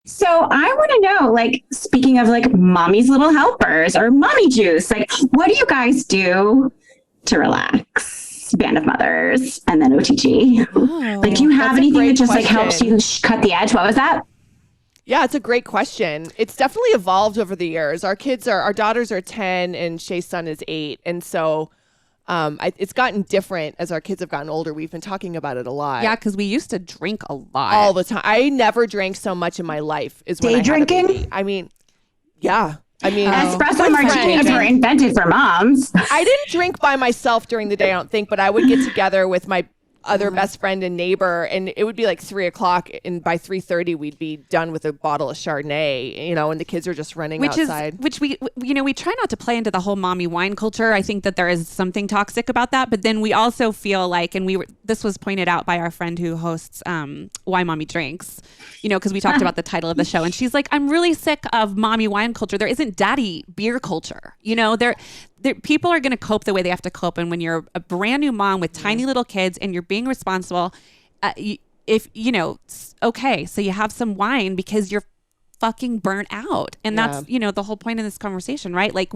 So I want to know, like, speaking of like mommy's little helpers or mommy juice, like, what do you guys do to relax? Band of Mothers and then OTG. Like, do you have anything that just like helps you cut the edge? What was that? Yeah, it's a great question. It's definitely evolved over the years. Our daughters are 10 and Shay's son is 8. And so it's gotten different as our kids have gotten older. We've been talking about it a lot. Yeah, because we used to drink a lot. All the time. I never drank so much in my life as when I had a baby. I mean, yeah. Espresso martinis were invented for moms. I didn't drink by myself during the day, I don't think, but I would get together with my other best friend and neighbor, and it would be like 3:00, and by 3:30 we'd be done with a bottle of Chardonnay, and the kids are just running outside. Which we try not to play into the whole mommy wine culture. I think that there is something toxic about that, but then we also feel like, and this was pointed out by our friend who hosts Why Mommy Drinks, because we talked about the title of the show, and she's like, I'm really sick of mommy wine culture. There isn't daddy beer culture. People are going to cope the way they have to cope. And when you're a brand new mom with tiny little kids and you're being responsible, okay, so you have some wine because you're fucking burnt out. And that's, the whole point of this conversation, right? Like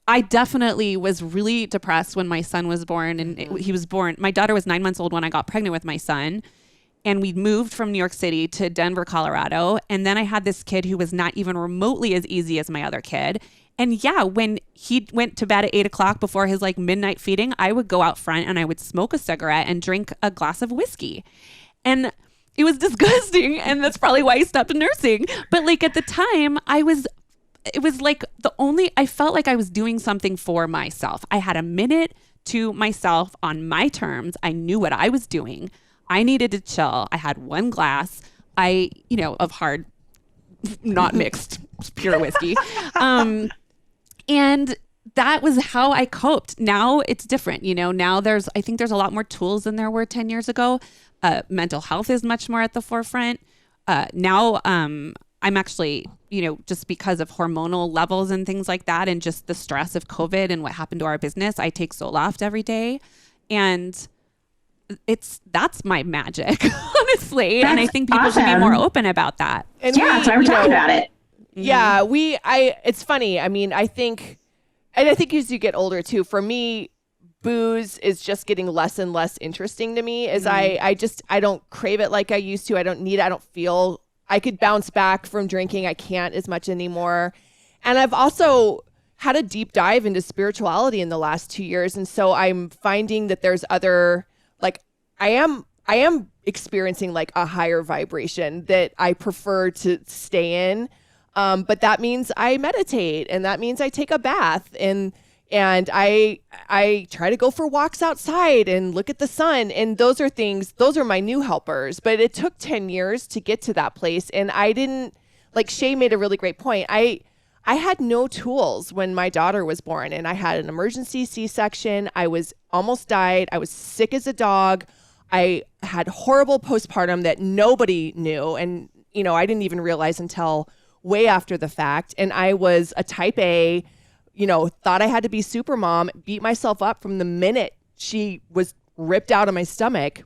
I definitely was really depressed when my son was born, and he was born. My daughter was 9 months old when I got pregnant with my son. And we moved from New York City to Denver, Colorado. And then I had this kid who was not even remotely as easy as my other kid. And yeah, when he went to bed at 8:00 before his like midnight feeding, I would go out front and I would smoke a cigarette and drink a glass of whiskey. And it was disgusting. And that's probably why I stopped nursing. But like at the time, I felt like I was doing something for myself. I had a minute to myself on my terms. I knew what I was doing. I needed to chill. I had one glass, of hard, not mixed, pure whiskey. And that was how I coped. Now it's different. Now I think there's a lot more tools than there were 10 years ago. Mental health is much more at the forefront. Now I'm actually, just because of hormonal levels and things like that, and just the stress of COVID and what happened to our business, I take Zoloft every day. And that's my magic, honestly. And I think people should be more open about that. And that's why we're talking about it. Yeah, it's funny. I think as you get older too, for me, booze is just getting less and less interesting to me as I don't crave it like I used to. I don't need it. I don't feel I could bounce back from drinking. I can't as much anymore. And I've also had a deep dive into spirituality in the last 2 years. And so I'm finding that there's other, like, I am experiencing like a higher vibration that I prefer to stay in. But that means I meditate, and that means I take a bath, and I try to go for walks outside and look at the sun. And those are my new helpers. But it took 10 years to get to that place. And I didn't, like Shay made a really great point. I had no tools when my daughter was born, and I had an emergency C-section. I was almost died. I was sick as a dog. I had horrible postpartum that nobody knew. And, I didn't even realize until way after the fact. And I was a type A, thought I had to be super mom, beat myself up from the minute she was ripped out of my stomach.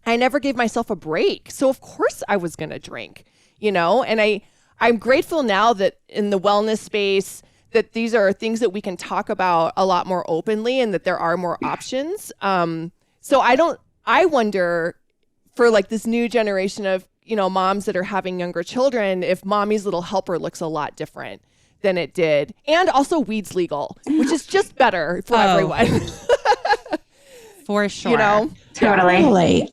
I never gave myself a break. So of course I was going to drink, and I'm grateful now that in the wellness space, that these are things that we can talk about a lot more openly, and that there are more options. So I wonder for like this new generation of, moms that are having younger children, if mommy's little helper looks a lot different than it did. And also weed's legal, which is just better for everyone. For sure. Totally.